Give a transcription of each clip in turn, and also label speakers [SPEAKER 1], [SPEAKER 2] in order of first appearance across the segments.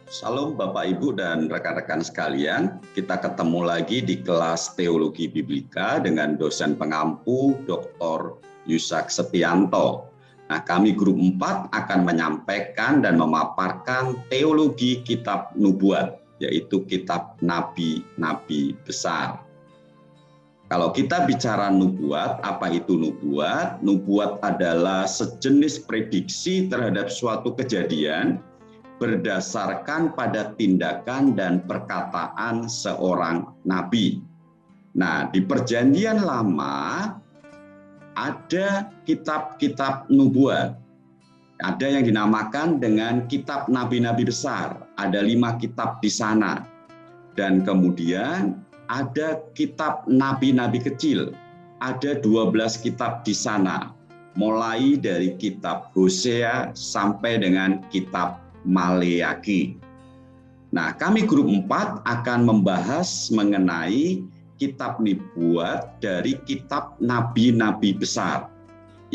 [SPEAKER 1] Salam Bapak Ibu dan rekan-rekan sekalian, kita ketemu lagi di kelas Teologi Biblika dengan dosen pengampu Dr. Yusak Setianto. Nah, kami grup 4 akan menyampaikan dan memaparkan teologi kitab nubuat, yaitu kitab nabi-nabi besar. Kalau kita bicara nubuat, apa itu nubuat? Nubuat adalah sejenis prediksi terhadap suatu kejadian berdasarkan pada tindakan dan perkataan seorang nabi. Nah, di Perjanjian Lama ada kitab-kitab nubuat. Ada yang dinamakan dengan kitab nabi-nabi besar. Ada 5 kitab di sana. Dan kemudian ada kitab nabi-nabi kecil. Ada 12 kitab di sana. Mulai dari kitab Hosea sampai dengan kitab Maleaki. Nah, kami grup 4 akan membahas mengenai kitab nubuat dari kitab nabi-nabi besar.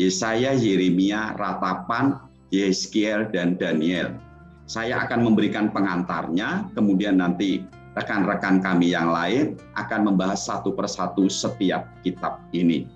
[SPEAKER 1] Yesaya, Yeremia, Ratapan, Yeskiel, dan Daniel. Saya akan memberikan pengantarnya, kemudian nanti rekan-rekan kami yang lain akan membahas satu persatu setiap kitab ini.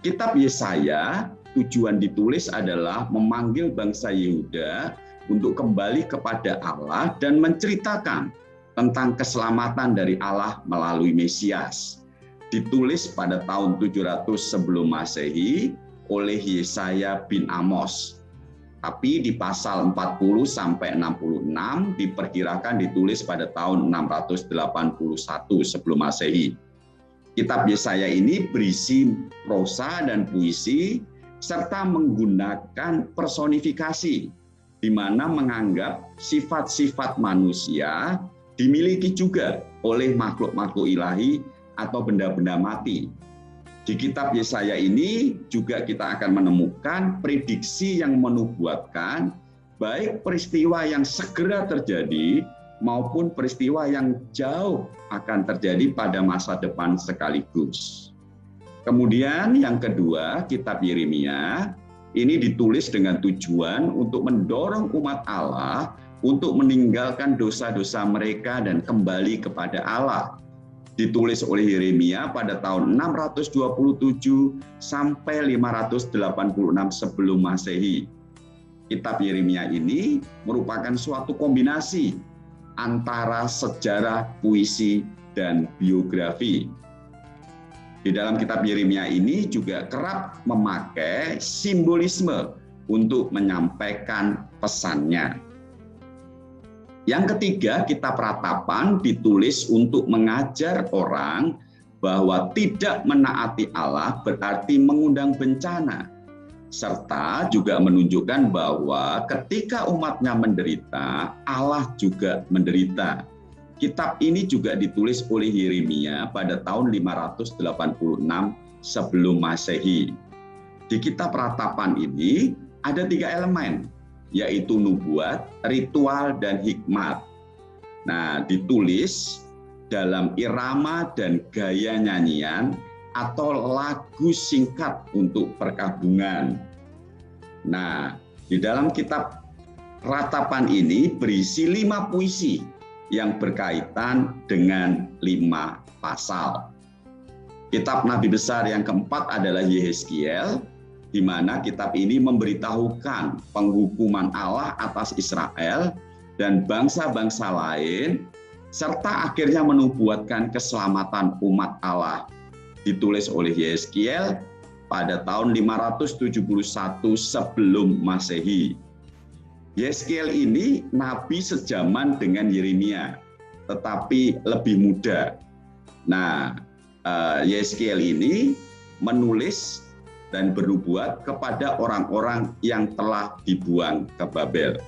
[SPEAKER 1] Kitab Yesaya tujuan ditulis adalah memanggil bangsa Yehuda untuk kembali kepada Allah dan menceritakan tentang keselamatan dari Allah melalui Mesias. Ditulis pada tahun 700 sebelum Masehi oleh Yesaya bin Amos. Tapi di pasal 40 sampai 66 diperkirakan ditulis pada tahun 681 sebelum Masehi. Kitab Yesaya ini berisi prosa dan puisi serta menggunakan personifikasi, di mana menganggap sifat-sifat manusia dimiliki juga oleh makhluk-makhluk ilahi atau benda-benda mati. Di kitab Yesaya ini juga kita akan menemukan prediksi yang menubuatkan baik peristiwa yang segera terjadi maupun peristiwa yang jauh akan terjadi pada masa depan sekaligus. Kemudian yang kedua, kitab Yeremia ini ditulis dengan tujuan untuk mendorong umat Allah untuk meninggalkan dosa-dosa mereka dan kembali kepada Allah. Ditulis oleh Yeremia pada tahun 627 sampai 586 sebelum Masehi. Kitab Yeremia ini merupakan suatu kombinasi antara sejarah, puisi, dan biografi. Di dalam kitab Yeremia ini juga kerap memakai simbolisme untuk menyampaikan pesannya. Yang ketiga, kitab Ratapan ditulis untuk mengajar orang bahwa tidak menaati Allah berarti mengundang bencana, serta juga menunjukkan bahwa ketika umatnya menderita, Allah juga menderita. Kitab ini juga ditulis oleh Yeremia pada tahun 586 sebelum Masehi. Di kitab Ratapan ini ada 3 elemen, yaitu nubuat, ritual, dan hikmat. Nah, ditulis dalam irama dan gaya nyanyian atau lagu singkat untuk perkabungan. Nah, di dalam kitab Ratapan ini berisi 5 puisi yang berkaitan dengan 5 pasal. Kitab Nabi besar yang keempat adalah Yeskiel, di mana kitab ini memberitahukan penghukuman Allah atas Israel dan bangsa-bangsa lain, serta akhirnya menubuatkan keselamatan umat Allah. Ditulis oleh Yeskiel pada tahun 571 sebelum Masehi. Yeskiel ini nabi sejaman dengan Yeremia, tetapi lebih muda. Nah, Yeskiel ini menulis dan bernubuat kepada orang-orang yang telah dibuang ke Babel.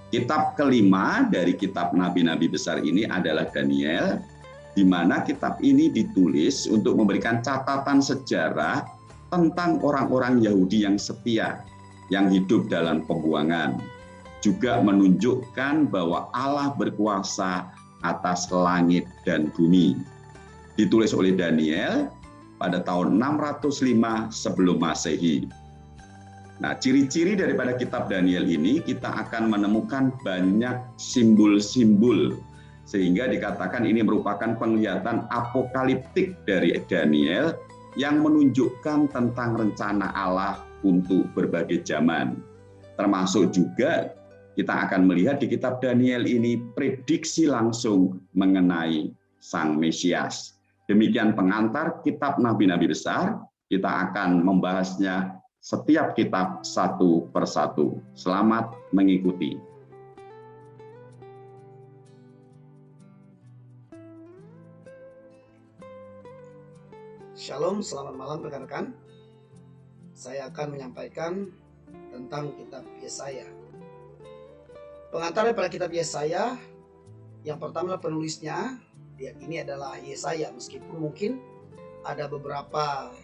[SPEAKER 1] Kitab kelima dari kitab nabi-nabi besar ini adalah Daniel, di mana kitab ini ditulis untuk memberikan catatan sejarah tentang orang-orang Yahudi yang setia, yang hidup dalam pembuangan. Juga menunjukkan bahwa Allah berkuasa atas langit dan bumi. Ditulis oleh Daniel pada tahun 605 sebelum Masehi. Nah, ciri-ciri daripada kitab Daniel ini kita akan menemukan banyak simbol-simbol sehingga dikatakan ini merupakan penglihatan apokaliptik dari Daniel yang menunjukkan tentang rencana Allah untuk berbagai zaman. Termasuk juga kita akan melihat di kitab Daniel ini prediksi langsung mengenai Sang Mesias. Demikian pengantar kitab Nabi-Nabi besar, kita akan membahasnya setiap kitab satu persatu. Selamat mengikuti.
[SPEAKER 2] Shalom, selamat malam rekan-rekan. Saya akan menyampaikan tentang kitab Yesaya. Pengantar pada kitab Yesaya, yang pertama penulisnya, ini adalah Yesaya, meskipun mungkin ada beberapa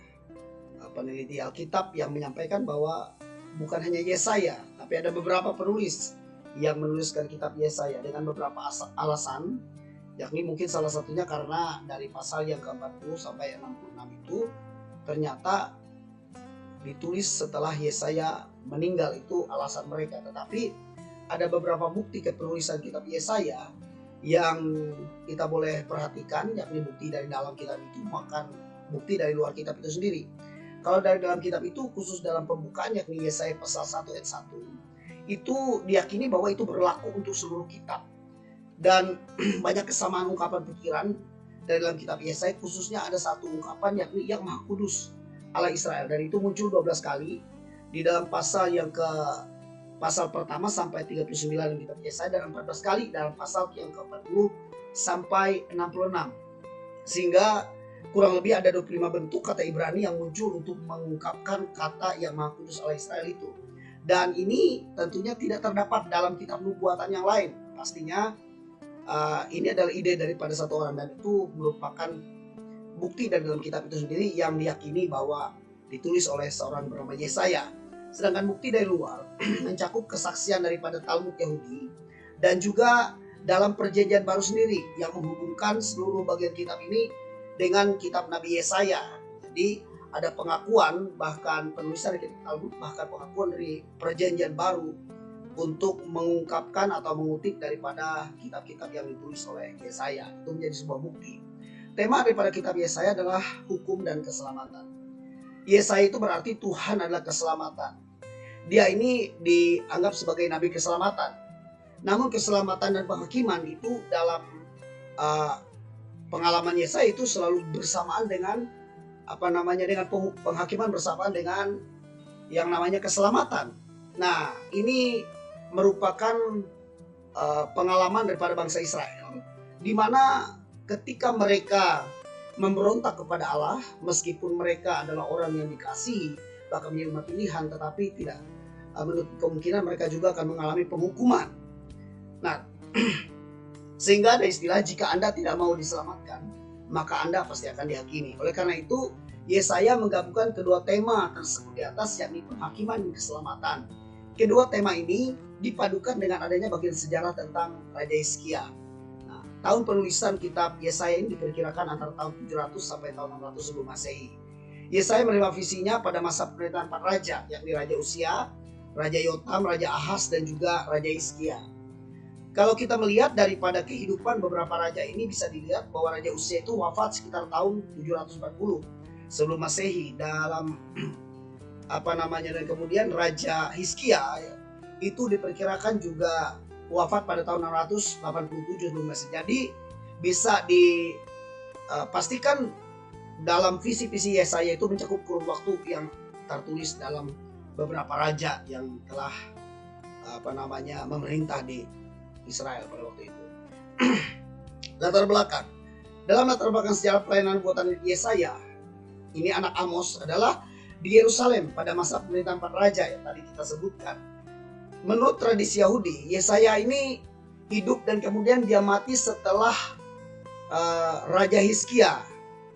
[SPEAKER 2] peneliti Alkitab yang menyampaikan bahwa bukan hanya Yesaya, tapi ada beberapa penulis yang menuliskan kitab Yesaya dengan beberapa alasan, yakni mungkin salah satunya karena dari pasal yang ke-40 sampai 66 itu ternyata ditulis setelah Yesaya meninggal, itu alasan mereka. Tetapi ada beberapa bukti kepenulisan kitab Yesaya yang kita boleh perhatikan, yakni bukti dari dalam kitab itu makan bukti dari luar kitab itu sendiri. Kalau dari dalam kitab itu, khusus dalam pembukaan yakni Yesaya pasal 1 ayat 1, itu diyakini bahwa itu berlaku untuk seluruh kitab. Dan banyak kesamaan ungkapan pikiran dari dalam kitab Yesaya, khususnya ada satu ungkapan yakni yang Maha Kudus Allah Israel. Dan itu muncul 12 kali di dalam pasal pasal pertama sampai 39 di kitab Yesaya, dan 14 kali dalam pasal yang ke-40 sampai 66. Sehingga kurang lebih ada 25 bentuk kata Ibrani yang muncul untuk mengungkapkan kata yang Maha Kudus Allah Israel itu. Dan ini tentunya tidak terdapat dalam kitab nubuatan yang lain. Pastinya ini adalah ide daripada satu orang, dan itu merupakan bukti dari dalam kitab itu sendiri yang diyakini bahwa ditulis oleh seorang bernama Yesaya. Sedangkan bukti dari luar mencakup kesaksian daripada Talmud Yahudi dan juga dalam perjanjian baru sendiri yang menghubungkan seluruh bagian kitab ini dengan kitab Nabi Yesaya. Jadi ada pengakuan, bahkan penulisan dari kitab Talmud, bahkan pengakuan dari perjanjian baru untuk mengungkapkan atau mengutip daripada kitab-kitab yang ditulis oleh Yesaya. Itu menjadi sebuah bukti. Tema daripada kitab Yesaya adalah hukum dan keselamatan. Yesaya itu berarti Tuhan adalah keselamatan. Dia ini dianggap sebagai nabi keselamatan. Namun keselamatan dan penghakiman itu dalam pengalaman Yesaya itu selalu bersamaan dengan dengan penghakiman bersamaan dengan yang namanya keselamatan. Nah, ini merupakan pengalaman daripada bangsa Israel, di mana ketika mereka memberontak kepada Allah, meskipun mereka adalah orang yang dikasihi, bahkan menjadi umat pilihan, tetapi tidak menutup kemungkinan mereka juga akan mengalami penghukuman. Nah, sehingga ada istilah, jika Anda tidak mau diselamatkan, maka Anda pasti akan dihakimi. Oleh karena itu, Yesaya menggabungkan kedua tema tersebut di atas, yakni penghakiman dan keselamatan. Kedua tema ini dipadukan dengan adanya bagian sejarah tentang Raja Hizkia. Nah, tahun penulisan kitab Yesaya ini diperkirakan antara tahun 700 sampai tahun 600 sebelum Masehi. Yesaya menerima visinya pada masa pemerintahan 4 raja, yakni Raja Usia, Raja Yotam, Raja Ahaz, dan juga Raja Hizkia. Kalau kita melihat daripada kehidupan beberapa raja ini, bisa dilihat bahwa Raja Usia itu wafat sekitar tahun 740 sebelum Masehi dalam dan kemudian Raja Hizkia itu diperkirakan juga wafat pada tahun 687 sebelum Masehi. Jadi bisa dipastikan dalam visi-visi Yesaya itu mencakup kurun waktu yang tertulis dalam beberapa raja yang telah memerintah di Israel pada waktu itu. Latar belakang. Dalam latar belakang sejarah pelayanan buatan Yesaya, ini anak Amos, adalah di Yerusalem pada masa pemerintahan 4 raja yang tadi kita sebutkan. Menurut tradisi Yahudi, Yesaya ini hidup dan kemudian dia mati setelah Raja Hizkia.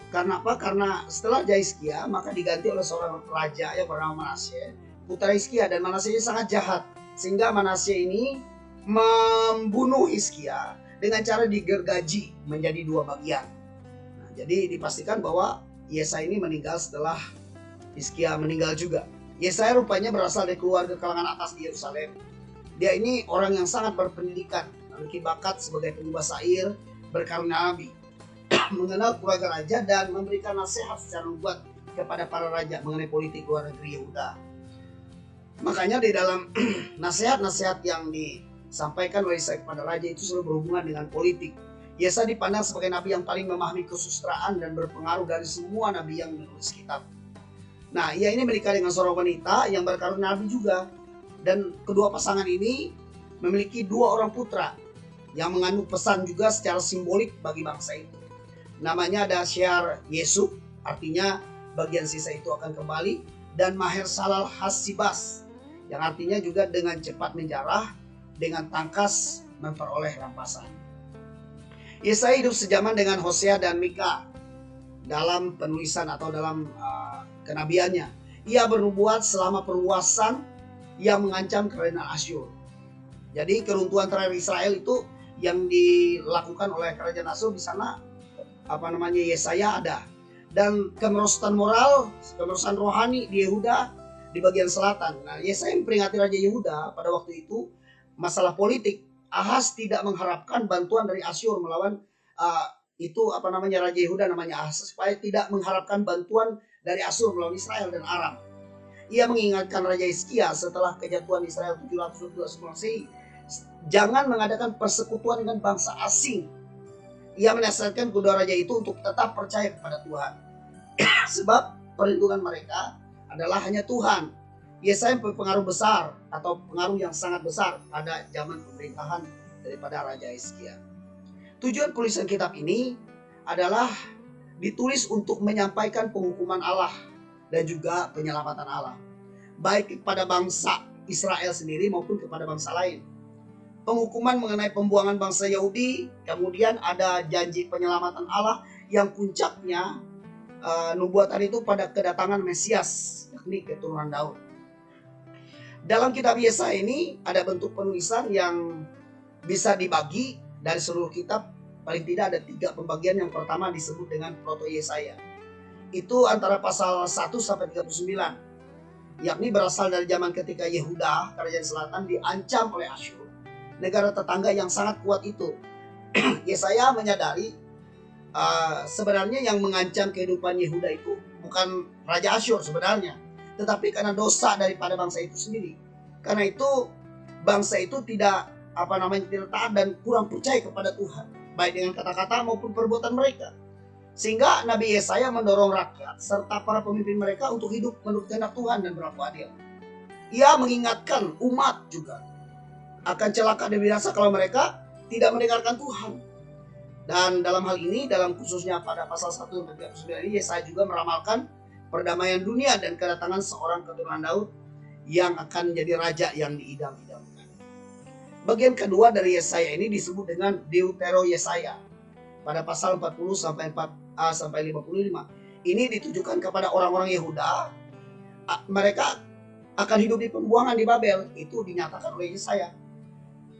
[SPEAKER 2] Karena apa? Karena setelah Raja Hizkia maka diganti oleh seorang raja yang bernama Manasye, putra Hizkia, dan Manasye ini sangat jahat, sehingga Manasye ini membunuh Hizkia dengan cara digergaji menjadi 2 bagian. Nah, jadi dipastikan bahwa Yesaya ini meninggal setelah Hizkia meninggal juga. Yesaya rupanya berasal dari keluarga kalangan atas di Yerusalem. Dia ini orang yang sangat berpendidikan, memiliki bakat sebagai pengubah syair, berkarunia nabi, mengenal keluarga raja dan memberikan nasihat secara nubuat kepada para raja mengenai politik luar negeri Yehuda. Makanya di dalam nasihat-nasihat yang disampaikan oleh Yesaya kepada raja itu selalu berhubungan dengan politik. Yesaya dipandang sebagai nabi yang paling memahami kesusastraan dan berpengaruh dari semua nabi yang menulis kitab. Nah, ia ini menikah dengan seorang wanita yang berkarunia nabi juga. Dan kedua pasangan ini memiliki 2 orang putra yang mengandung pesan juga secara simbolik bagi bangsa itu. Namanya ada Shear Yesub, artinya bagian sisa itu akan kembali, dan Maher Salal Hasibas, yang artinya juga dengan cepat menjarah, dengan tangkas memperoleh rampasan. Yesaya hidup sejaman dengan Hosea dan Mika dalam penulisan atau dalam kenabiannya. Ia bernubuat selama perluasan yang mengancam kerajaan Asyur. Jadi keruntuhan terakhir Israel itu yang dilakukan oleh kerajaan Asyur di sana, Yesaya ada. Dan kemerosotan moral, kemerosotan rohani di Yehuda di bagian selatan. Nah, Yesaya memperingati Raja Yehuda pada waktu itu masalah politik. Ahaz tidak mengharapkan bantuan dari Asyur melawan Raja Yehuda namanya Ahaz, supaya tidak mengharapkan bantuan dari Asyur melawan Israel dan Aram. Ia mengingatkan Raja Hizkia setelah kejatuhan Israel 712 Masehi, jangan mengadakan persekutuan dengan bangsa asing. Ia menasihatkan kedua raja itu untuk tetap percaya kepada Tuhan, sebab perlindungan mereka adalah hanya Tuhan. Yesaya berpengaruh besar atau pengaruh yang sangat besar pada zaman pemerintahan daripada Raja Hizkia. Tujuan tulisan kitab ini adalah ditulis untuk menyampaikan penghukuman Allah dan juga penyelamatan Allah, baik kepada bangsa Israel sendiri maupun kepada bangsa lain. Penghukuman mengenai pembuangan bangsa Yahudi, kemudian ada janji penyelamatan Allah yang puncaknya nubuatan itu pada kedatangan Mesias, yakni keturunan Daud. Dalam kitab Yesaya ini ada bentuk penulisan yang bisa dibagi dari seluruh kitab. Paling tidak ada 3 pembagian. Yang pertama disebut dengan Proto Yesaya. Itu antara pasal 1 sampai 39. Yakni berasal dari zaman ketika Yehuda, kerajaan selatan, diancam oleh Asyur, negara tetangga yang sangat kuat itu. Yesaya menyadari sebenarnya yang mengancam kehidupan Yehuda itu bukan Raja Asyur sebenarnya, tetapi karena dosa daripada bangsa itu sendiri. Karena itu bangsa itu tidak taat dan kurang percaya kepada Tuhan, baik dengan kata-kata maupun perbuatan mereka. Sehingga Nabi Yesaya mendorong rakyat serta para pemimpin mereka untuk hidup menurut kehendak Tuhan dan berlaku adil. Ia mengingatkan umat juga akan celaka dan binasa kalau mereka tidak mendengarkan Tuhan. Dan dalam hal ini, dalam khususnya pada pasal 1 sampai 39 ini, Yesaya juga meramalkan perdamaian dunia dan kedatangan seorang keturunan Daud yang akan menjadi raja yang diidam-idamkan. Bagian kedua dari Yesaya ini disebut dengan Deutero Yesaya pada pasal 40 sampai 55. Ini ditujukan kepada orang-orang Yehuda. Mereka akan hidup di pembuangan di Babel. Itu dinyatakan oleh Yesaya.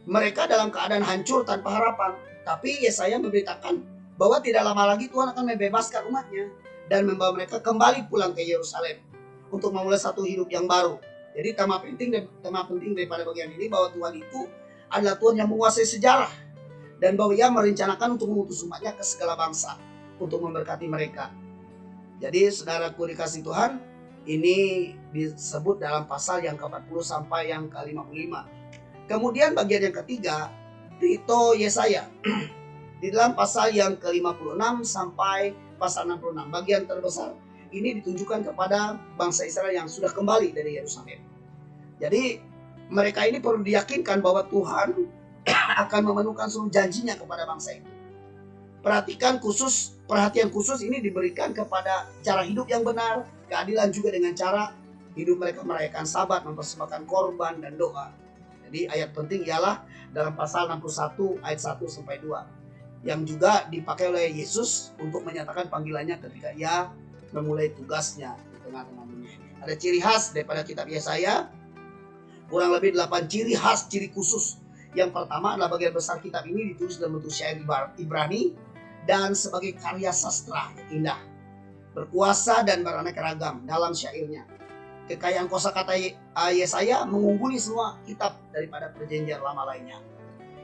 [SPEAKER 2] Mereka dalam keadaan hancur tanpa harapan. Tapi Yesaya memberitakan bahwa tidak lama lagi Tuhan akan membebaskan umatnya dan membawa mereka kembali pulang ke Yerusalem untuk memulai satu hidup yang baru. Jadi tema penting daripada bagian ini bahwa Tuhan itu adalah Tuhan yang menguasai sejarah, dan bahwa Ia merencanakan untuk mengutus umatnya ke segala bangsa untuk memberkati mereka. Jadi saudaraku dikasih Tuhan, ini disebut dalam pasal yang ke-40 sampai yang ke-55. Kemudian bagian yang ketiga, Trito Yesaya. Di dalam pasal yang ke-56 sampai pasal 66, bagian terbesar ini ditujukan kepada bangsa Israel yang sudah kembali dari Yerusalem. Jadi mereka ini perlu diyakinkan bahwa Tuhan akan memenuhkan seluruh janjinya kepada bangsa itu. Perhatian khusus ini diberikan kepada cara hidup yang benar, keadilan juga dengan cara hidup mereka merayakan Sabat, mempersembahkan korban dan doa. Jadi ayat penting ialah dalam pasal 61 ayat 1 sampai 2 yang juga dipakai oleh Yesus untuk menyatakan panggilannya ketika Ia memulai tugasnya di tengah-tengah dunia. Ada ciri khas daripada kitab Yesaya, kurang lebih 8 ciri khas, ciri khusus. Yang pertama adalah bagian besar kitab ini ditulis dalam bentuk syair Ibrani dan sebagai karya sastra yang indah, berkuasa dan beraneka ragam dalam syairnya. kekayaan kosakata Yesaya mengungguli semua kitab daripada perjanjian lama lainnya.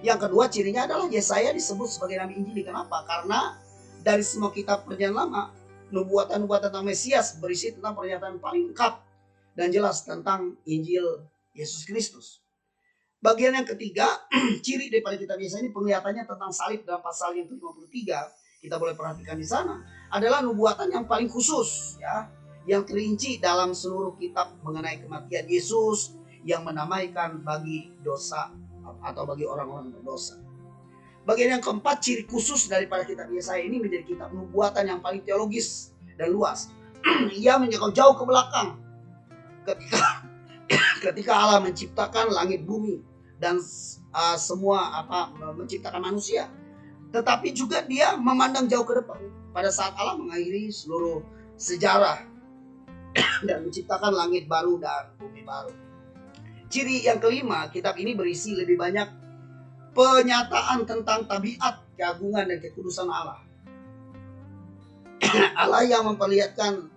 [SPEAKER 2] Yang kedua, cirinya adalah Yesaya disebut sebagai nabi Injil. Kenapa? Karena dari semua kitab perjanjian lama, nubuatan-nubuatan tentang Mesias berisi tentang pernyataan paling lengkap dan jelas tentang Injil Yesus Kristus. Bagian yang ketiga, ciri daripada kitab Yesaya ini penglihatannya tentang salib dalam pasal yang ke-53. Kita boleh perhatikan di sana adalah nubuatan yang paling khusus, ya, yang terinci dalam seluruh kitab mengenai kematian Yesus yang mendamaikan bagi dosa atau bagi orang-orang berdosa. Bagian yang keempat, ciri khusus daripada kitab Yesaya ini menjadi kitab nubuatan yang paling teologis dan luas. Ia menjangkau jauh ke belakang ketika Allah menciptakan langit bumi dan semua menciptakan manusia. Tetapi juga dia memandang jauh ke depan pada saat Allah mengakhiri seluruh sejarah dan menciptakan langit baru dan bumi baru. Ciri yang kelima, kitab ini berisi lebih banyak penyataan tentang tabiat, keagungan dan kekudusan Allah. Allah yang memperlihatkan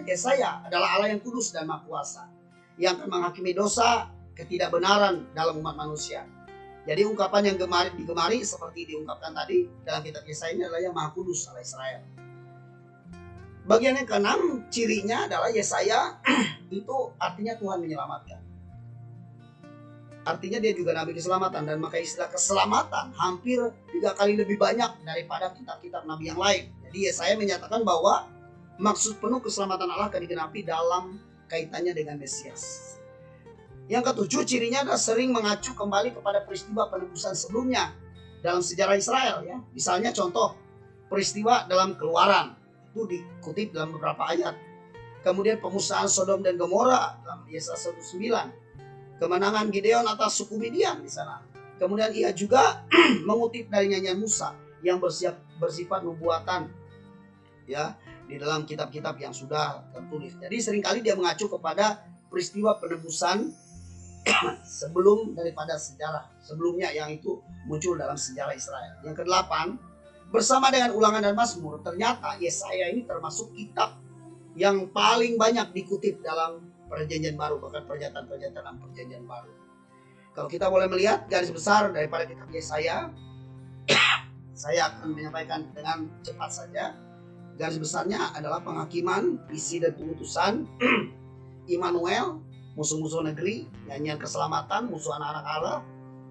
[SPEAKER 2] Yesaya adalah Allah yang kudus dan maha kuasa, yang akan menghakimi dosa, ketidakbenaran dalam umat manusia. Jadi ungkapan yang digemari seperti diungkapkan tadi dalam kitab Yesaya ini adalah yang maha kudus Allah Israel. Bagian yang keenam, cirinya adalah Yesaya itu artinya Tuhan menyelamatkan. Artinya dia juga nabi keselamatan, dan maka istilah keselamatan hampir 3 kali lebih banyak daripada kitab-kitab nabi yang lain. Jadi Yesaya menyatakan bahwa maksud penuh keselamatan Allah akan digenapi dalam kaitannya dengan Mesias. Yang ketujuh, cirinya adalah sering mengacu kembali kepada peristiwa penebusan sebelumnya dalam sejarah Israel, ya. Misalnya contoh peristiwa dalam Keluaran itu dikutip dalam beberapa ayat. Kemudian pemusnahan Sodom dan Gomora dalam Yesaya 1:9. Kemenangan Gideon atas suku Midian di sana. Kemudian ia juga mengutip dari nyanyian Musa yang bersifat nubuatan, ya, di dalam kitab-kitab yang sudah tertulis. Jadi seringkali dia mengacu kepada peristiwa penebusan sebelum daripada sejarah sebelumnya yang itu muncul dalam sejarah Israel. Yang kedelapan, bersama dengan Ulangan dan Mazmur, ternyata Yesaya ini termasuk kitab yang paling banyak dikutip dalam Perjanjian Baru, bahkan pernyataan-pernyataan dalam Perjanjian Baru. Kalau kita boleh melihat garis besar daripada kitab Yesaya, saya akan menyampaikan dengan cepat saja. Garis besarnya adalah penghakiman, isi dan pengutusan, Immanuel, musuh-musuh negeri, nyanyian keselamatan, musuh anak-anak Allah,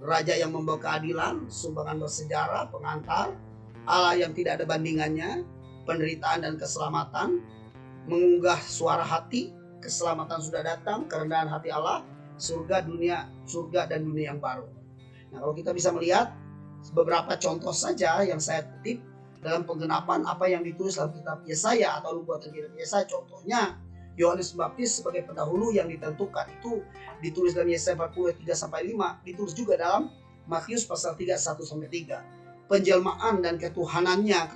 [SPEAKER 2] raja yang membawa keadilan, sumbangan bersejarah, pengantar, Allah yang tidak ada bandingannya, penderitaan dan keselamatan, mengunggah suara hati, keselamatan sudah datang, kerendahan hati Allah, surga dan dunia yang baru. Nah, kalau kita bisa melihat beberapa contoh saja yang saya kutip dalam penggenapan apa yang ditulis dalam kitab Yesaya atau nubuatan kitab Yesaya. Contohnya Yohanes Pembaptis sebagai pendahulu yang ditentukan itu ditulis dalam Yesaya 40:3-5, ditulis juga dalam Matius pasal 3:1-3. Penjelmaan dan ketuhanannya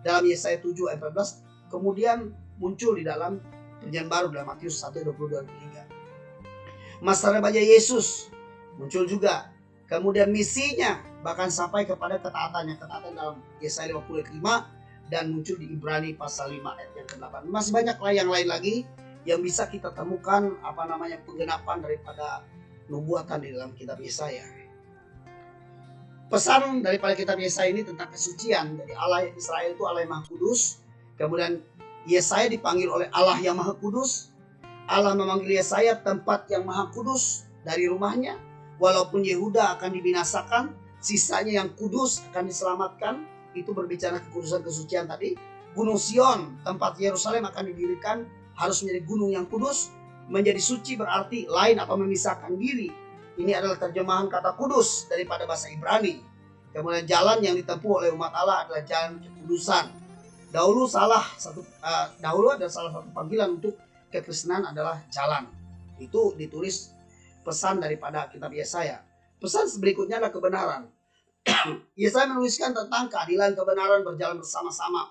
[SPEAKER 2] dalam Yesaya 7:14 kemudian muncul di dalam Perjanjian Baru dalam Matius 1:22-23. Masa remaja Yesus muncul juga. Kemudian misinya bahkan sampai kepada ketaatan dalam Yesaya 55 dan muncul di Ibrani pasal 5 ayat yang ke-8. Masih banyak yang lain lagi yang bisa kita temukan penggenapan daripada nubuatan di dalam kitab Yesaya. Pesan daripada kitab Yesaya ini tentang kesucian. Jadi Allah Israel itu Allah yang Maha Kudus. Kemudian Yesaya dipanggil oleh Allah yang Maha Kudus. Allah memanggil Yesaya tempat yang Maha Kudus dari rumahnya. Walaupun Yehuda akan dibinasakan, sisanya yang kudus akan diselamatkan. Itu berbicara kekudusan kesucian tadi. Gunung Sion, tempat Yerusalem akan didirikan, harus menjadi gunung yang kudus. Menjadi suci berarti lain atau memisahkan diri. Ini adalah terjemahan kata kudus daripada bahasa Ibrani. Kemudian jalan yang ditempuh oleh umat Allah adalah jalan kekudusan. Dahulu ada salah satu panggilan untuk kekristenan adalah jalan. Itu ditulis pesan daripada kitab Yesaya. Pesan berikutnya adalah kebenaran. Yesaya menuliskan tentang keadilan kebenaran berjalan bersama-sama.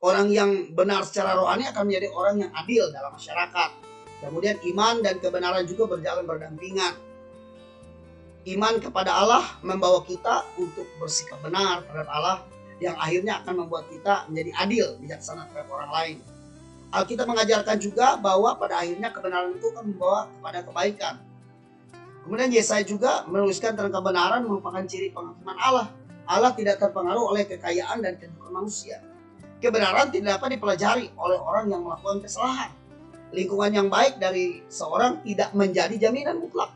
[SPEAKER 2] Orang yang benar secara rohani akan menjadi orang yang adil dalam masyarakat. Kemudian iman dan kebenaran juga berjalan berdampingan. Iman kepada Allah membawa kita untuk bersikap benar terhadap Allah, yang akhirnya akan membuat kita menjadi adil, bijaksana terhadap orang lain. Alkitab mengajarkan juga bahwa pada akhirnya kebenaran itu akan membawa kepada kebaikan. Kemudian Yesaya juga menuliskan tentang kebenaran merupakan ciri penghakiman Allah. Allah tidak terpengaruh oleh kekayaan dan kedudukan manusia. Kebenaran tidak dapat dipelajari oleh orang yang melakukan kesalahan. Lingkungan yang baik dari seorang tidak menjadi jaminan mutlak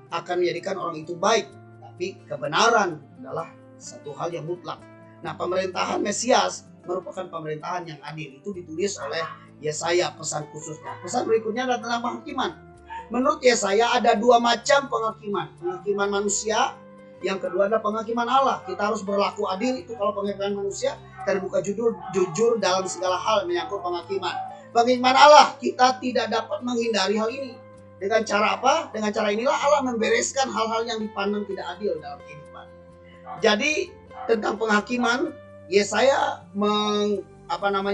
[SPEAKER 2] akan menjadikan orang itu baik. Tapi kebenaran adalah satu hal yang mutlak. Nah, pemerintahan Mesias merupakan pemerintahan yang adil. Itu ditulis oleh Yesaya pesan khususnya. Pesan berikutnya adalah tentang penghakiman. Menurut Yesaya ada dua macam penghakiman. Penghakiman manusia, yang kedua adalah penghakiman Allah. Kita harus berlaku adil, itu kalau penghakiman manusia. Terbuka jujur dalam segala hal menyangkut penghakiman. Penghakiman Allah, kita tidak dapat menghindari hal ini. Dengan cara apa? Dengan cara inilah Allah membereskan hal-hal yang dipandang tidak adil dalam kehidupan. Jadi tentang penghakiman, Yesaya mencatatkan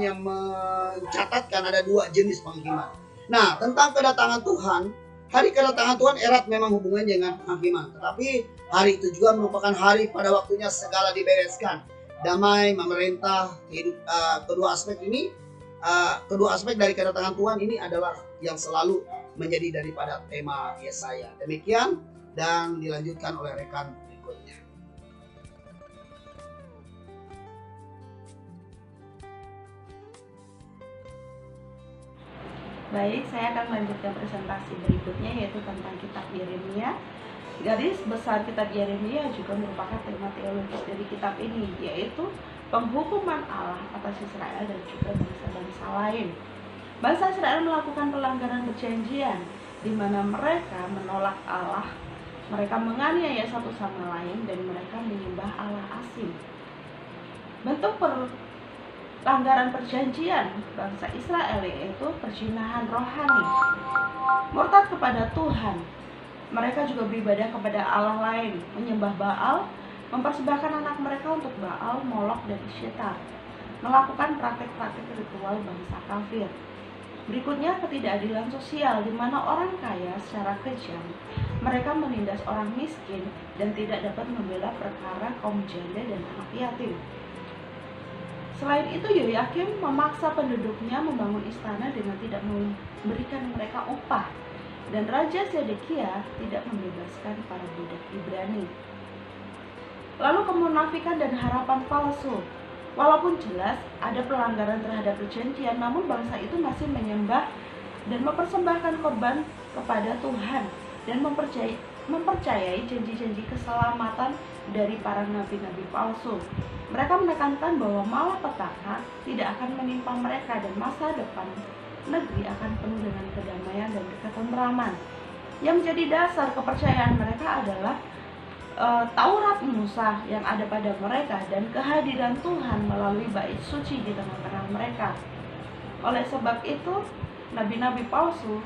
[SPEAKER 2] ada dua jenis penghakiman. Nah, tentang kedatangan Tuhan, hari kedatangan Tuhan erat memang hubungannya dengan penghakiman. Tetapi hari itu juga merupakan hari pada waktunya segala dibereskan. Damai, memerintah, kedua aspek ini, kedua aspek dari kedatangan Tuhan ini adalah yang selalu menjadi daripada tema Yesaya. Demikian dan dilanjutkan oleh rekan berikutnya.
[SPEAKER 3] Baik, saya akan melanjutkan presentasi berikutnya, yaitu tentang kitab Yeremia. Garis besar kitab Yeremia juga merupakan tema teologis dari kitab ini, yaitu penghukuman Allah atas Israel dan juga bangsa-bangsa lain. Bangsa Israel melakukan pelanggaran perjanjian, di mana mereka menolak Allah, mereka menganiaya satu sama lain, dan mereka menyembah Allah asing. Bentuk pelanggaran perjanjian bangsa Israel yaitu perzinahan rohani, murtad kepada Tuhan. Mereka juga beribadah kepada Allah lain, menyembah Baal, mempersembahkan anak mereka untuk Baal, Molok, dan Isyatar, melakukan praktek-praktek ritual bangsa kafir. Berikutnya, ketidakadilan sosial, di mana orang kaya secara kejam mereka menindas orang miskin dan tidak dapat membela perkara kaum janda dan anak yatim. Selain itu, Yoyakim memaksa penduduknya membangun istana dengan tidak memberikan mereka upah, dan Raja Zedekia tidak membebaskan para budak Ibrani. Lalu kemunafikan dan harapan palsu. Walaupun jelas ada pelanggaran terhadap perjanjian, namun bangsa itu masih menyembah dan mempersembahkan korban kepada Tuhan dan mempercayai janji-janji keselamatan dari para nabi-nabi palsu. Mereka menekankan bahwa malapetaka tidak akan menimpa mereka dan masa depan negeri akan penuh dengan kedamaian dan ketentraman. Yang menjadi dasar kepercayaan mereka adalah Taurat Musa yang ada pada mereka dan kehadiran Tuhan melalui bait suci di tengah-tengah mereka. Oleh sebab itu, nabi-nabi palsu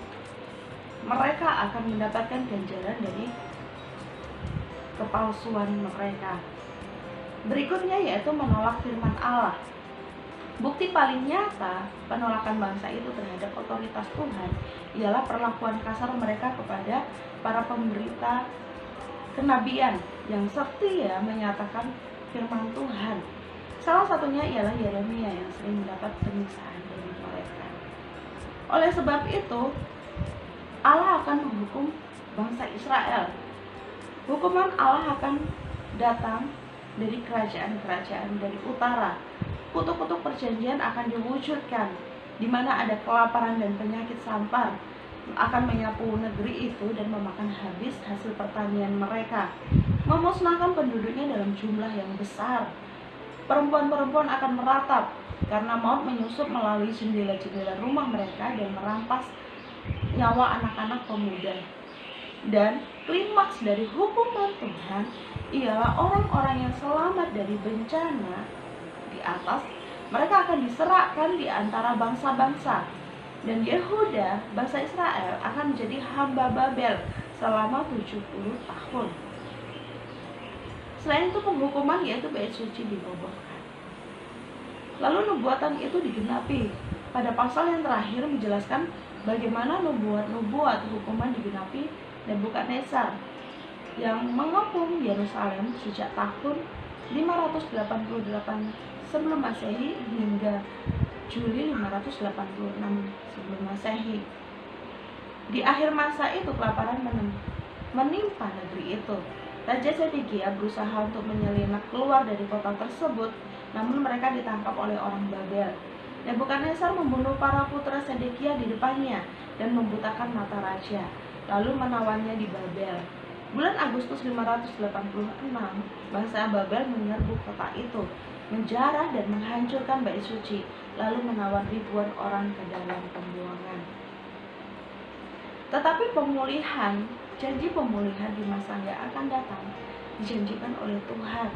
[SPEAKER 3] mereka akan mendapatkan ganjaran dari kepalsuan mereka. Berikutnya yaitu menolak firman Allah. Bukti paling nyata penolakan bangsa itu terhadap otoritas Tuhan ialah perlakuan kasar mereka kepada para pemberita kenabian yang setia menyatakan firman Tuhan. Salah satunya ialah Yeremia yang sering mendapat penyiksaan dari mereka. Oleh sebab itu, Allah akan menghukum bangsa Israel. Hukuman Allah akan datang dari kerajaan-kerajaan dari utara. Kutuk-kutuk perjanjian akan diwujudkan, di mana ada kelaparan dan penyakit sampar akan menyapu negeri itu dan memakan habis hasil pertanian mereka, memusnahkan penduduknya dalam jumlah yang besar. Perempuan-perempuan akan meratap karena maut menyusup melalui jendela-jendela rumah mereka dan merampas nyawa anak-anak pemuda. Dan klimaks dari hukuman Tuhan ialah orang-orang yang selamat dari bencana di atas, mereka akan diserahkan di antara bangsa-bangsa. Dan Yehuda, bangsa Israel, akan menjadi hamba Babel selama 70 tahun. Selain itu, penghukuman yaitu bait suci dirobohkan. Lalu nubuatan itu digenapi. Pada pasal yang terakhir menjelaskan bagaimana nubuat hukuman digenapi Nebukadnezar yang mengepung Yerusalem sejak tahun 588 sebelum Masehi hingga Juli 586 sebelum Masehi. Di akhir masa itu kelaparan menimpa negeri itu. Raja Zedekia berusaha untuk menyelinap keluar dari kota tersebut, namun mereka ditangkap oleh orang Babel. Nebukadnezar membunuh para putra Zedekia di depannya dan membutakan mata raja, lalu menawannya di Babel. Bulan Agustus 586, bangsa Babel menyerbu kota itu, menjarah dan menghancurkan bait suci, lalu menawan ribuan orang ke dalam pembuangan. Tetapi janji pemulihan di masa yang akan datang dijanjikan oleh Tuhan,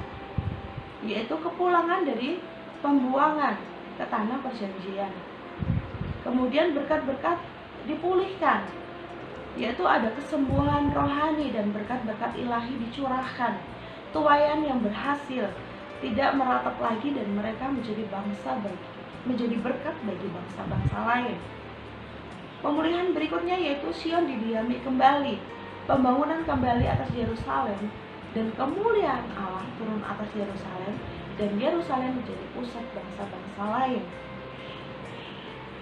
[SPEAKER 3] yaitu kepulangan dari pembuangan ke tanah perjanjian. Kemudian berkat-berkat dipulihkan, yaitu ada kesembuhan rohani dan berkat-berkat ilahi dicurahkan. Tuaian yang berhasil tidak meratap lagi dan mereka menjadi berkat bagi bangsa-bangsa lain. Pemulihan berikutnya yaitu Sion didiami kembali, pembangunan kembali atas Yerusalem, dan kemuliaan Allah turun atas Yerusalem, dan Yerusalem menjadi pusat bangsa-bangsa lain.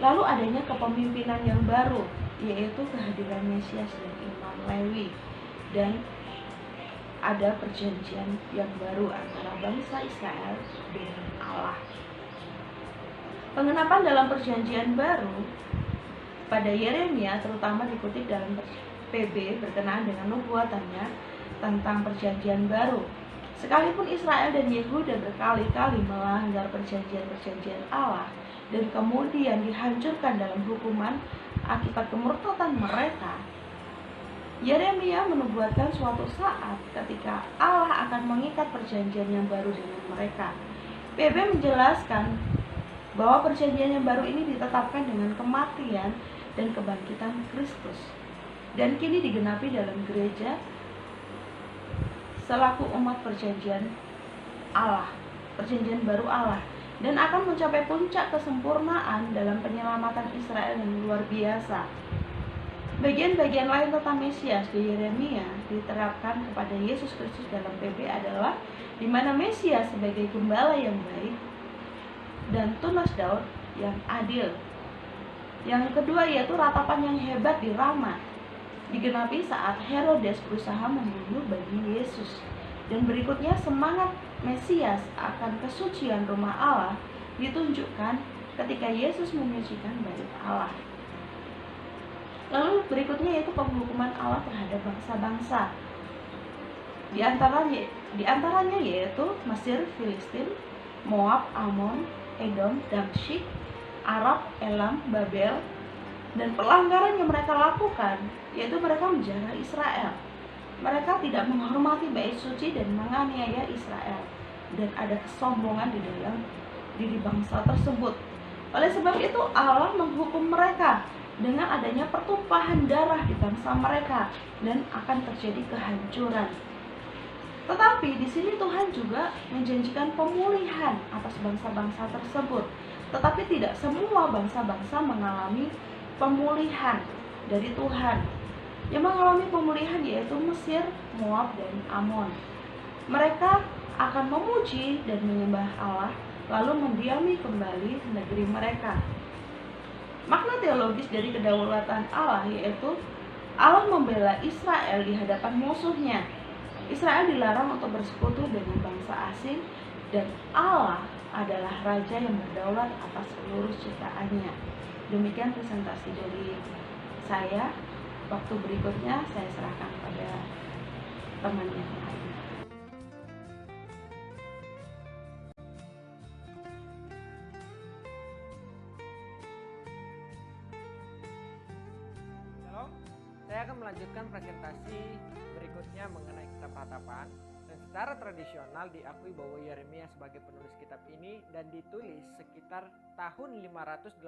[SPEAKER 3] Lalu adanya kepemimpinan yang baru, yaitu kehadiran Mesias dan Imam Lewi, dan ada perjanjian yang baru antara bangsa Israel dengan Allah. Pengenapan dalam perjanjian baru pada Yeremia terutama dikutip dalam PB berkenaan dengan nubuatannya tentang perjanjian baru. Sekalipun Israel dan Yehuda berkali-kali melanggar perjanjian-perjanjian Allah dan kemudian dihancurkan dalam hukuman akibat kemurtatan mereka, Yeremia menubuatkan suatu saat ketika Allah akan mengikat perjanjian yang baru dengan mereka. PB menjelaskan bahwa perjanjian yang baru ini ditetapkan dengan kematian dan kebangkitan Kristus, dan kini digenapi dalam gereja selaku umat perjanjian Allah, perjanjian baru Allah, dan akan mencapai puncak kesempurnaan dalam penyelamatan Israel yang luar biasa. Bagian-bagian lain tentang Mesias di Yeremia diterapkan kepada Yesus Kristus dalam PB adalah di mana Mesias sebagai gembala yang baik dan tunas Daud yang adil. Yang kedua yaitu ratapan yang hebat di Rama, digenapi saat Herodes berusaha membunuh bayi Yesus. Dan berikutnya semangat Mesias akan kesucian rumah Allah ditunjukkan ketika Yesus menyucikan bait Allah. Lalu berikutnya yaitu penghukuman Allah terhadap bangsa-bangsa. Di antaranya yaitu Mesir, Filistin, Moab, Amon, Edom, Damsyik, Arab, Elam, Babel, dan pelanggaran yang mereka lakukan yaitu mereka menjarah Israel. Mereka tidak menghormati bait suci dan menganiaya Israel, dan ada kesombongan di dalam diri bangsa tersebut. Oleh sebab itu Allah menghukum mereka dengan adanya pertumpahan darah di bangsa mereka dan akan terjadi kehancuran. Tetapi di sini Tuhan juga menjanjikan pemulihan atas bangsa-bangsa tersebut. Tetapi tidak semua bangsa-bangsa mengalami pemulihan dari Tuhan. Yang mengalami pemulihan yaitu Mesir, Moab, dan Amon. Mereka akan memuji dan menyembah Allah, lalu mendiami kembali negeri mereka. Makna teologis dari kedaulatan Allah yaitu Allah membela Israel di hadapan musuhnya. Israel dilarang untuk bersekutu dengan bangsa asing, dan Allah adalah Raja yang berdaulat atas seluruh ciptaannya. Demikian presentasi dari saya. Waktu berikutnya saya serahkan pada teman yang lain.
[SPEAKER 4] Shalom, saya akan melanjutkan presentasi berikutnya mengenai kitab Ratapan. Dan secara tradisional diakui bahwa Yeremia sebagai penulis kitab ini dan ditulis sekitar tahun 586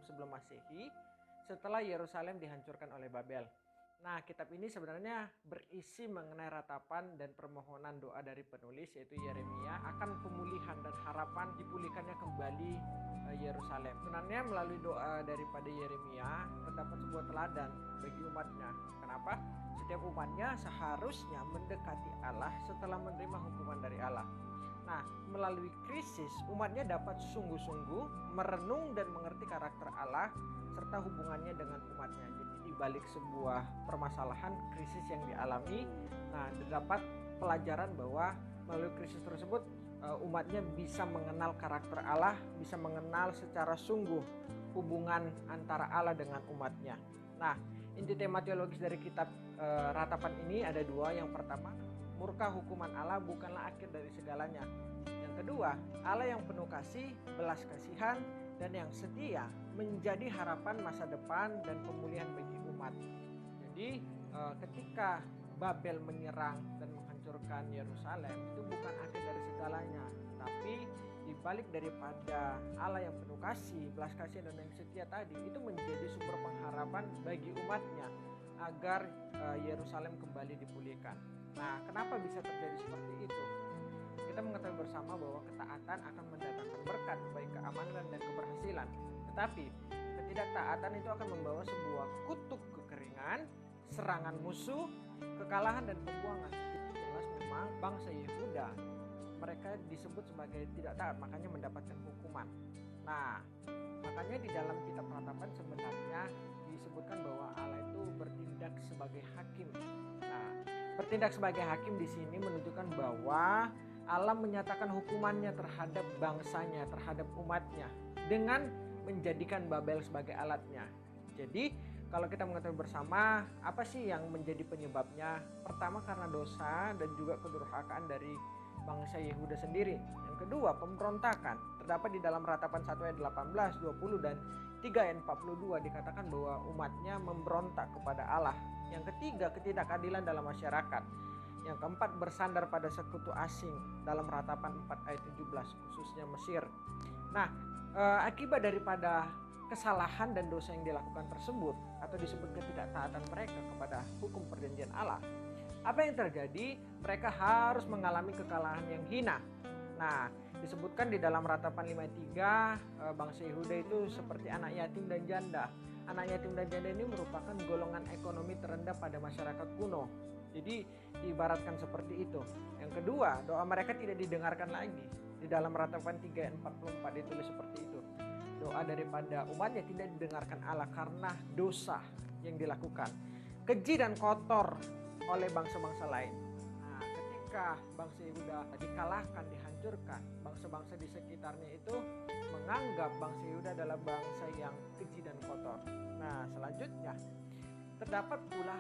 [SPEAKER 4] sebelum Masehi setelah Yerusalem dihancurkan oleh Babel. Nah, kitab ini sebenarnya berisi mengenai ratapan dan permohonan doa dari penulis yaitu Yeremia akan pemulihan dan harapan dipulihkannya kembali Yerusalem. Sebenarnya melalui doa daripada Yeremia terdapat sebuah teladan bagi umatnya. Kenapa? Setiap umatnya seharusnya mendekati Allah setelah menerima hukuman dari Allah. Nah, melalui krisis, umatnya dapat sungguh-sungguh merenung dan mengerti karakter Allah serta hubungannya dengan umatnya. Jadi di balik sebuah permasalahan krisis yang dialami, nah terdapat pelajaran bahwa melalui krisis tersebut umatnya bisa mengenal karakter Allah, bisa mengenal secara sungguh hubungan antara Allah dengan umatnya. Nah, inti tema teologis dari kitab Ratapan ini ada dua. Yang pertama, murka hukuman Allah bukanlah akhir dari segalanya. Yang kedua, Allah yang penuh kasih, belas kasihan, dan yang setia menjadi harapan masa depan dan pemulihan bagi umat. Jadi ketika Babel menyerang dan menghancurkan Yerusalem, itu bukan akhir dari segalanya, tapi dibalik daripada Allah yang penuh kasih, belas kasihan, dan yang setia tadi, itu menjadi sumber pengharapan bagi umatnya agar Yerusalem kembali dipulihkan. Nah, kenapa bisa terjadi seperti itu? Kita mengetahui bersama bahwa ketaatan akan mendatangkan berkat, baik keamanan dan keberhasilan. Tetapi ketidaktaatan itu akan membawa sebuah kutuk kekeringan, serangan musuh, kekalahan dan pembuangan. Jelas memang bangsa Yehuda, mereka disebut sebagai tidak taat, makanya mendapatkan hukuman. Nah, makanya di dalam kitab Ratapan sebenarnya disebutkan bahwa Allah itu bertindak sebagai hakim. Nah, bertindak sebagai hakim di sini menunjukkan bahwa Allah menyatakan hukumannya terhadap bangsanya, terhadap umatnya, dengan menjadikan Babel sebagai alatnya. Jadi kalau kita mengetahui bersama apa sih yang menjadi penyebabnya? Pertama karena dosa dan juga kedurhakaan dari bangsa Yehuda sendiri. Yang kedua, pemberontakan. Terdapat di dalam Ratapan 1 ayat 18, 20 dan 3 ayat 42 dikatakan bahwa umatnya memberontak kepada Allah. Yang ketiga, ketidakadilan dalam masyarakat. Yang keempat, bersandar pada sekutu asing dalam Ratapan 4 ayat 17, khususnya Mesir. Nah, akibat daripada kesalahan dan dosa yang dilakukan tersebut, atau disebut ketidaktaatan mereka kepada hukum perjanjian Allah, apa yang terjadi? Mereka harus mengalami kekalahan yang hina. Nah, disebutkan di dalam Ratapan 5 ayat 3, bangsa Yehuda itu seperti anak yatim dan janda. Anak yatim dan janda ini merupakan golongan ekonomi terendah pada masyarakat kuno. Jadi diibaratkan seperti itu. Yang kedua, doa mereka tidak didengarkan lagi. Di dalam Ratapan 3 ayat 44 ditulis seperti itu. Doa daripada umatnya tidak didengarkan Allah karena dosa yang dilakukan. Keji dan kotor oleh bangsa-bangsa lain. Nah, ketika bangsa Yehuda dikalahkan, dihancurkan, bangsa-bangsa di sekitarnya itu menganggap bangsa Yehuda adalah bangsa yang keji dan kotor. Nah, selanjutnya terdapat pula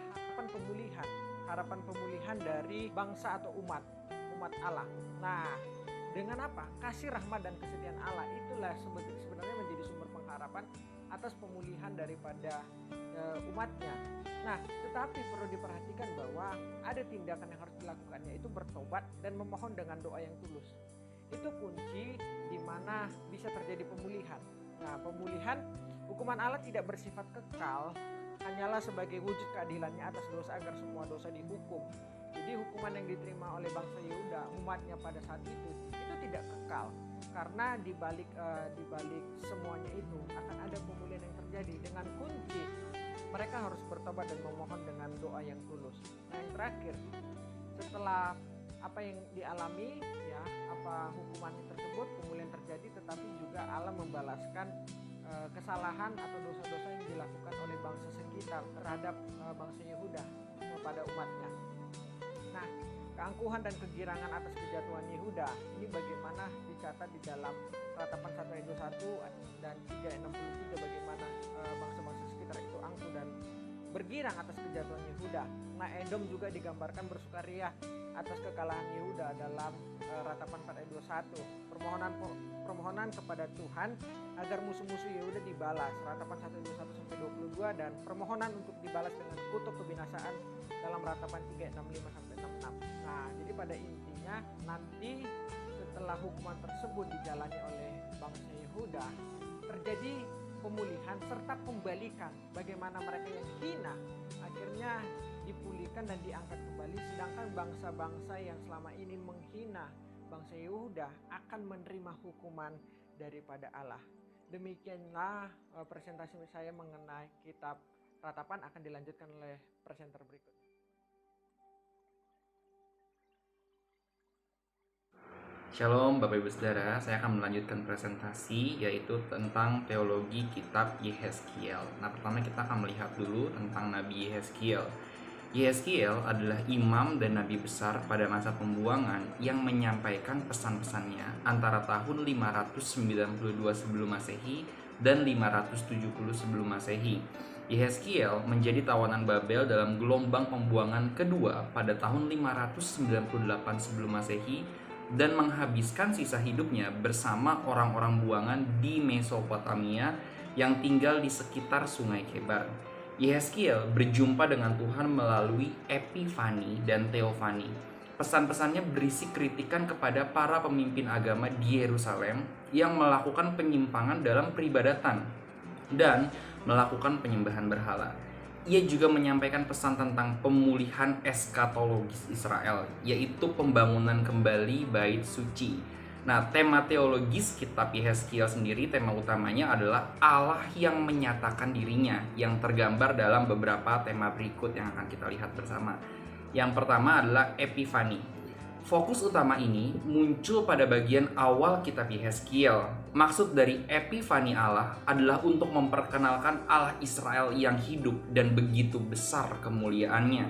[SPEAKER 4] harapan pemulihan dari bangsa atau umat Allah. Nah, dengan apa? Kasih rahmat dan kesetiaan Allah itulah sebenarnya menjadi sumber pengharapan atas pemulihan daripada umatnya. Nah, tetapi perlu diperhatikan bahwa ada tindakan yang harus dilakukan, yaitu bertobat dan memohon dengan doa yang tulus. Itu kunci di mana bisa terjadi pemulihan. Nah, pemulihan, hukuman Allah tidak bersifat kekal, hanyalah sebagai wujud keadilannya atas dosa agar semua dosa dihukum. Jadi hukuman yang diterima oleh bangsa Yehuda, umatnya pada saat itu tidak kekal, karena di balik semuanya itu akan ada pemulihan yang terjadi dengan kunci mereka harus bertobat dan memohon dengan doa yang tulus. Nah, yang terakhir, setelah apa yang dialami, ya, apa hukuman tersebut, pemulihan terjadi, tetapi juga Allah membalaskan kesalahan atau dosa-dosa yang dilakukan oleh bangsa sekitar terhadap bangsa Yehuda kepada umatnya. Nah, keangkuhan dan kegirangan atas kejatuhan Yehuda ini bagaimana dicatat di dalam Ratapan 1 ayat 21 dan 3 ayat 63, bagaimana bangsa-bangsa sekitar itu angkuh dan bergirang atas kejatuhan Yehuda. Nah, Edom juga digambarkan bersukaria atas kekalahan Yehuda dalam Ratapan 4 ayat 21. Permohonan kepada Tuhan agar musuh-musuh Yehuda dibalas, Ratapan 1 ayat 21 sampai 22, dan permohonan untuk dibalas dengan kutuk kebinasaan dalam Ratapan 3 ayat 65 sampai 66. Nah, jadi pada intinya nanti setelah hukuman tersebut dijalani oleh bangsa Yehuda, terjadi pemulihan serta pembalikan. Bagaimana mereka yang hina akhirnya dipulihkan dan diangkat kembali, sedangkan bangsa-bangsa yang selama ini menghina bangsa Yehuda akan menerima hukuman daripada Allah. Demikianlah presentasi saya mengenai kitab Ratapan, akan dilanjutkan oleh presenter berikutnya.
[SPEAKER 5] Shalom Bapak Ibu Saudara, saya akan melanjutkan presentasi yaitu tentang teologi kitab Yehezkiel. Nah, pertama kita akan melihat dulu tentang Nabi Yehezkiel. Yehezkiel adalah imam dan nabi besar pada masa pembuangan yang menyampaikan pesan-pesannya antara tahun 592 sebelum Masehi dan 570 sebelum Masehi. Yehezkiel menjadi tawanan Babel dalam gelombang pembuangan kedua pada tahun 598 sebelum Masehi dan menghabiskan sisa hidupnya bersama orang-orang buangan di Mesopotamia yang tinggal di sekitar Sungai Kebar. Yehezkiel berjumpa dengan Tuhan melalui epifani dan teofani. Pesan-pesannya berisi kritikan kepada para pemimpin agama di Yerusalem yang melakukan penyimpangan dalam peribadatan dan melakukan penyembahan berhala. Ia juga menyampaikan pesan tentang pemulihan eskatologis Israel, yaitu pembangunan kembali bait suci. Nah, tema teologis kitab Yehezkiel sendiri, tema utamanya adalah Allah yang menyatakan dirinya, yang tergambar dalam beberapa tema berikut yang akan kita lihat bersama. Yang pertama adalah epifani. Fokus utama ini muncul pada bagian awal kitab Yehezkiel. Maksud dari epifani Allah adalah untuk memperkenalkan Allah Israel yang hidup dan begitu besar kemuliaannya.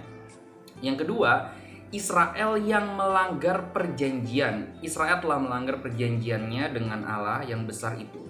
[SPEAKER 5] Yang kedua, Israel yang melanggar perjanjian. Israel telah melanggar perjanjiannya dengan Allah yang besar itu.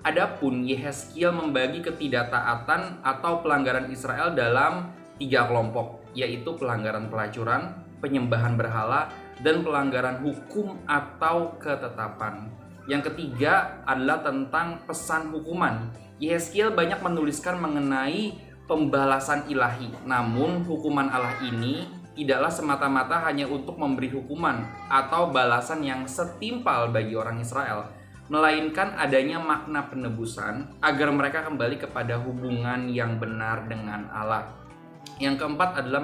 [SPEAKER 5] Adapun Yehezkiel membagi ketidaktaatan atau pelanggaran Israel dalam 3 kelompok, yaitu pelanggaran pelacuran, penyembahan berhala, dan pelanggaran hukum atau ketetapan. Yang ketiga adalah tentang pesan hukuman. Yehezkiel banyak menuliskan mengenai pembalasan ilahi. Namun hukuman Allah ini tidaklah semata-mata hanya untuk memberi hukuman atau balasan yang setimpal bagi orang Israel, melainkan adanya makna penebusan agar mereka kembali kepada hubungan yang benar dengan Allah. Yang keempat adalah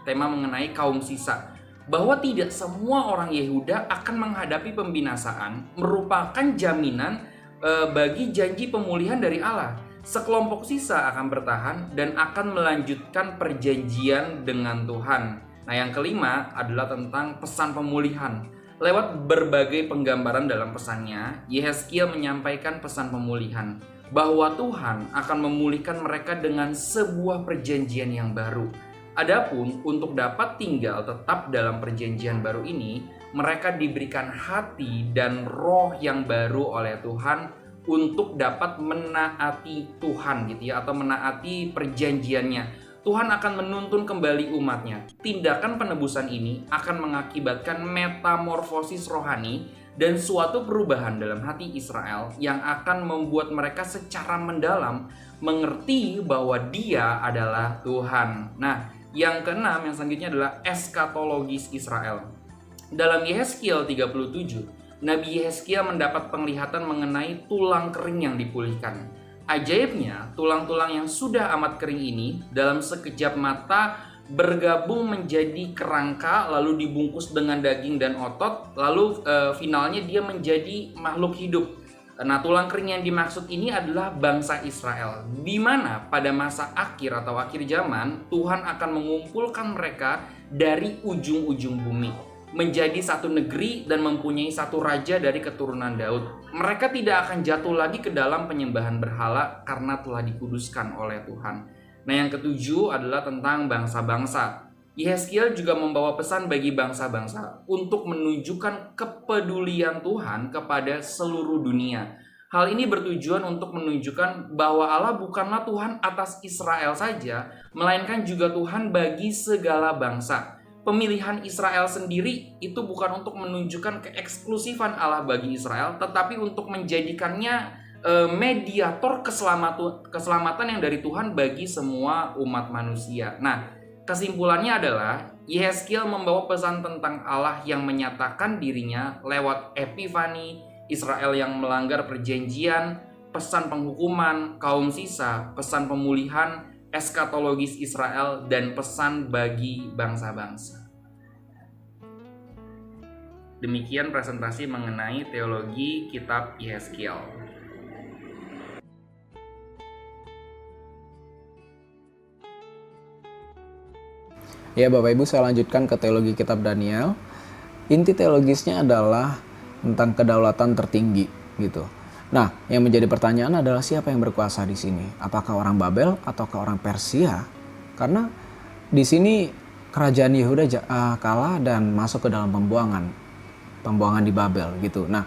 [SPEAKER 5] tema mengenai kaum sisa. Bahwa tidak semua orang Yehuda akan menghadapi pembinasaan merupakan jaminan bagi janji pemulihan dari Allah. Sekelompok sisa akan bertahan dan akan melanjutkan perjanjian dengan Tuhan. Nah, yang kelima adalah tentang pesan pemulihan. Lewat berbagai penggambaran dalam pesannya, Yehezkiel menyampaikan pesan pemulihan bahwa Tuhan akan memulihkan mereka dengan sebuah perjanjian yang baru. Adapun untuk dapat tinggal tetap dalam perjanjian baru ini, mereka diberikan hati dan roh yang baru oleh Tuhan untuk dapat menaati Tuhan gitu ya, atau menaati perjanjiannya. Tuhan akan menuntun kembali umatnya. Tindakan penebusan ini akan mengakibatkan metamorfosis rohani dan suatu perubahan dalam hati Israel yang akan membuat mereka secara mendalam mengerti bahwa Dia adalah Tuhan. Nah, yang keenam, yang selanjutnya adalah eskatologis Israel. Dalam Yehezkiel 37, Nabi Yehezkiel mendapat penglihatan mengenai tulang kering yang dipulihkan. Ajaibnya, tulang-tulang yang sudah amat kering ini dalam sekejap mata bergabung menjadi kerangka, lalu dibungkus dengan daging dan otot, lalu finalnya dia menjadi makhluk hidup. Nah, tulang kering yang dimaksud ini adalah bangsa Israel, di mana pada masa akhir atau akhir zaman Tuhan akan mengumpulkan mereka dari ujung-ujung bumi menjadi satu negeri dan mempunyai satu raja dari keturunan Daud. Mereka tidak akan jatuh lagi ke dalam penyembahan berhala karena telah dikuduskan oleh Tuhan. Nah, yang ketujuh adalah tentang bangsa-bangsa. Yehezkiel juga membawa pesan bagi bangsa-bangsa untuk menunjukkan kepedulian Tuhan kepada seluruh dunia. Hal ini bertujuan untuk menunjukkan bahwa Allah bukanlah Tuhan atas Israel saja, melainkan juga Tuhan bagi segala bangsa. Pemilihan Israel sendiri itu bukan untuk menunjukkan keeksklusifan Allah bagi Israel, tetapi untuk menjadikannya mediator keselamatan yang dari Tuhan bagi semua umat manusia. Nah, kesimpulannya adalah Yehezkiel membawa pesan tentang Allah yang menyatakan dirinya lewat epifani, Israel yang melanggar perjanjian, pesan penghukuman, kaum sisa, pesan pemulihan, eskatologis Israel, dan pesan bagi bangsa-bangsa. Demikian presentasi mengenai teologi kitab Yehezkiel.
[SPEAKER 6] Ya Bapak Ibu, saya lanjutkan ke teologi kitab Daniel. Inti teologisnya adalah tentang kedaulatan tertinggi gitu. Nah, yang menjadi pertanyaan adalah siapa yang berkuasa di sini? Apakah orang Babel ataukah orang Persia? Karena di sini kerajaan Yehuda kalah dan masuk ke dalam pembuangan di Babel gitu. Nah,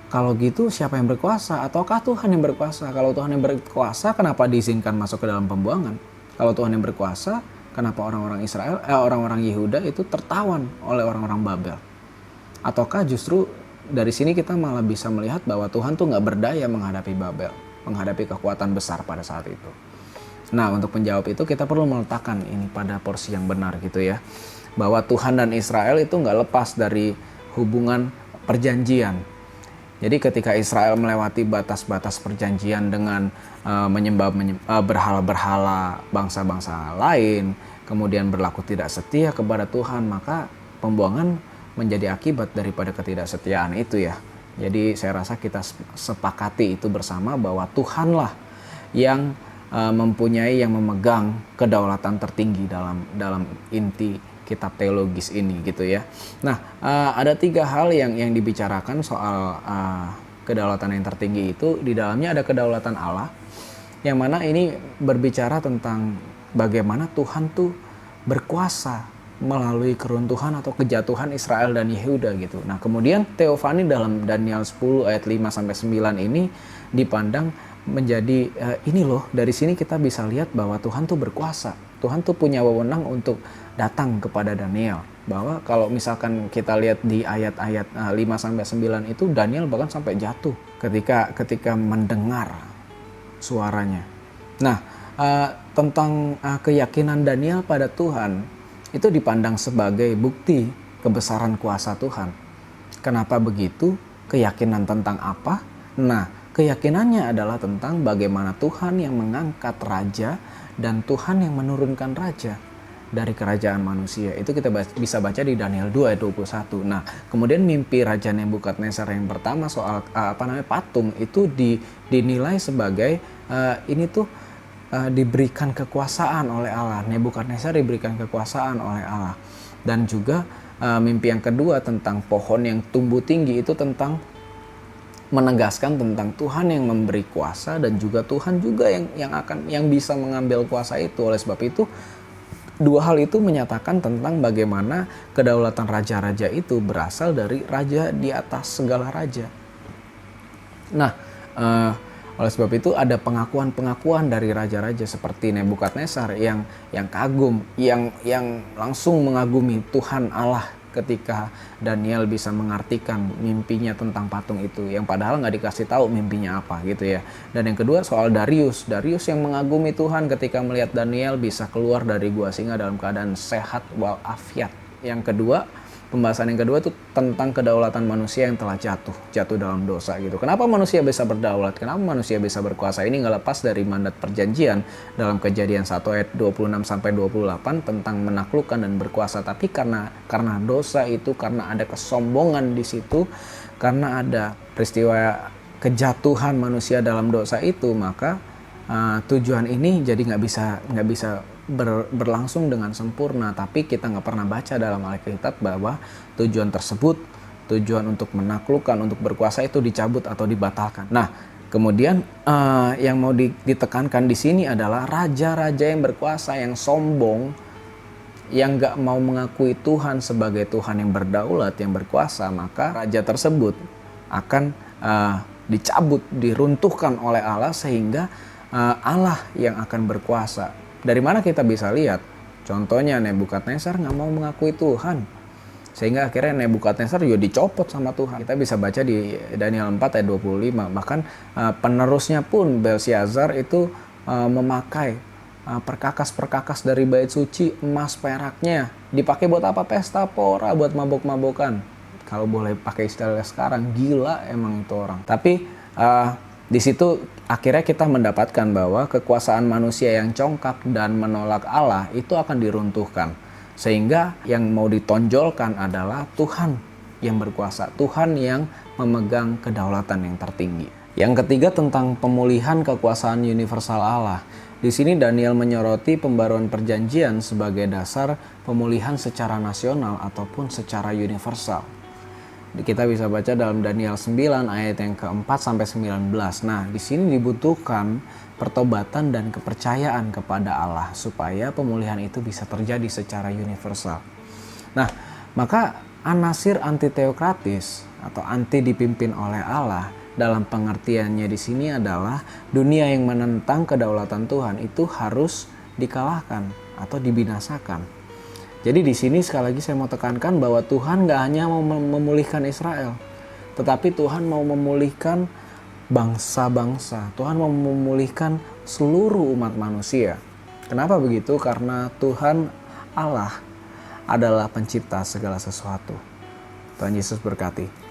[SPEAKER 6] kalau gitu siapa yang berkuasa? Ataukah Tuhan yang berkuasa? Kalau Tuhan yang berkuasa, kenapa diizinkan masuk ke dalam pembuangan? Kalau Tuhan yang berkuasa, kenapa orang-orang Yehuda itu tertawan oleh orang-orang Babel? Ataukah justru dari sini kita malah bisa melihat bahwa Tuhan tuh nggak berdaya menghadapi Babel, menghadapi kekuatan besar pada saat itu. Nah, untuk menjawab itu kita perlu meletakkan ini pada porsi yang benar gitu ya, bahwa Tuhan dan Israel itu nggak lepas dari hubungan perjanjian. Jadi ketika Israel melewati batas-batas perjanjian dengan menyembah berhala-berhala bangsa-bangsa lain, kemudian berlaku tidak setia kepada Tuhan, maka pembuangan menjadi akibat daripada ketidaksetiaan itu ya. Jadi saya rasa kita sepakati itu bersama bahwa Tuhanlah yang yang memegang kedaulatan tertinggi dalam inti kitab teologis ini gitu ya. Nah, ada 3 hal yang dibicarakan soal kedaulatan yang tertinggi itu. Di dalamnya ada kedaulatan Allah, yang mana ini berbicara tentang bagaimana Tuhan tuh berkuasa melalui keruntuhan atau kejatuhan Israel dan Yehuda gitu. Nah, kemudian teofani dalam Daniel 10 ayat 5-9 ini dipandang menjadi ini loh, dari sini kita bisa lihat bahwa Tuhan tuh berkuasa. Tuhan tuh punya wewenang untuk datang kepada Daniel. Bahwa kalau misalkan kita lihat di ayat-ayat 5-9 itu, Daniel bahkan sampai jatuh ketika mendengar suaranya. Nah, tentang keyakinan Daniel pada Tuhan itu dipandang sebagai bukti kebesaran kuasa Tuhan. Kenapa begitu? Keyakinan tentang apa? Nah, keyakinannya adalah tentang bagaimana Tuhan yang mengangkat raja dan Tuhan yang menurunkan raja dari kerajaan manusia. Itu kita bisa baca di Daniel 2 ayat 21. Nah, kemudian mimpi Raja Nebukadnezar yang pertama soal patung itu dinilai sebagai ini tuh diberikan kekuasaan oleh Allah. Nebukadnezar diberikan kekuasaan oleh Allah. Dan juga mimpi yang kedua tentang pohon yang tumbuh tinggi itu tentang menegaskan tentang Tuhan yang memberi kuasa dan juga Tuhan juga yang bisa mengambil kuasa itu. Oleh sebab itu, 2 hal itu menyatakan tentang bagaimana kedaulatan raja-raja itu berasal dari raja di atas segala raja. Nah, oleh sebab itu ada pengakuan-pengakuan dari raja-raja seperti Nebukadnezar yang kagum, yang langsung mengagumi Tuhan Allah ketika Daniel bisa mengartikan mimpinya tentang patung itu, yang padahal nggak dikasih tahu mimpinya apa gitu ya. Dan yang kedua soal Darius yang mengagumi Tuhan ketika melihat Daniel bisa keluar dari gua singa dalam keadaan sehat walafiat. Yang kedua, pembahasan yang kedua itu tentang kedaulatan manusia yang telah jatuh dalam dosa gitu. Kenapa manusia bisa berdaulat? Kenapa manusia bisa berkuasa? Ini nggak lepas dari mandat perjanjian dalam Kejadian 1 ayat 26-28 tentang menaklukkan dan berkuasa. Tapi karena dosa itu, karena ada kesombongan di situ, karena ada peristiwa kejatuhan manusia dalam dosa itu, maka tujuan ini jadi nggak bisa berlangsung dengan sempurna. Tapi kita nggak pernah baca dalam Alkitab bahwa tujuan tersebut, tujuan untuk menaklukkan, untuk berkuasa itu dicabut atau dibatalkan. Nah, kemudian yang mau ditekankan di sini adalah raja-raja yang berkuasa, yang sombong, yang nggak mau mengakui Tuhan sebagai Tuhan yang berdaulat, yang berkuasa, maka raja tersebut akan dicabut, diruntuhkan oleh Allah sehingga Allah yang akan berkuasa. Dari mana kita bisa lihat? Contohnya Nebukadnezar nggak mau mengakui Tuhan, sehingga akhirnya Nebukadnezar juga dicopot sama Tuhan. Kita bisa baca di Daniel 4 ayat 25. Bahkan penerusnya pun Belsyazar itu memakai perkakas-perkakas dari bait suci, emas peraknya dipakai buat apa? Pesta pora, buat mabok-mabokan. Kalau boleh pakai istilah sekarang, gila emang itu orang. Tapi di situ akhirnya kita mendapatkan bahwa kekuasaan manusia yang congkak dan menolak Allah itu akan diruntuhkan. Sehingga yang mau ditonjolkan adalah Tuhan yang berkuasa, Tuhan yang memegang kedaulatan yang tertinggi. Yang ketiga tentang pemulihan kekuasaan universal Allah. Di sini Daniel menyoroti pembaruan perjanjian sebagai dasar pemulihan secara nasional ataupun secara universal. Kita bisa baca dalam Daniel 9 ayat yang keempat sampai 19. Nah, di sini dibutuhkan pertobatan dan kepercayaan kepada Allah supaya pemulihan itu bisa terjadi secara universal. Nah, maka anasir anti-teokratis atau anti dipimpin oleh Allah dalam pengertiannya di sini adalah dunia yang menentang kedaulatan Tuhan itu harus dikalahkan atau dibinasakan. Jadi di sini sekali lagi saya mau tekankan bahwa Tuhan gak hanya mau memulihkan Israel, tetapi Tuhan mau memulihkan bangsa-bangsa. Tuhan mau memulihkan seluruh umat manusia. Kenapa begitu? Karena Tuhan Allah adalah pencipta segala sesuatu. Tuhan Yesus berkati.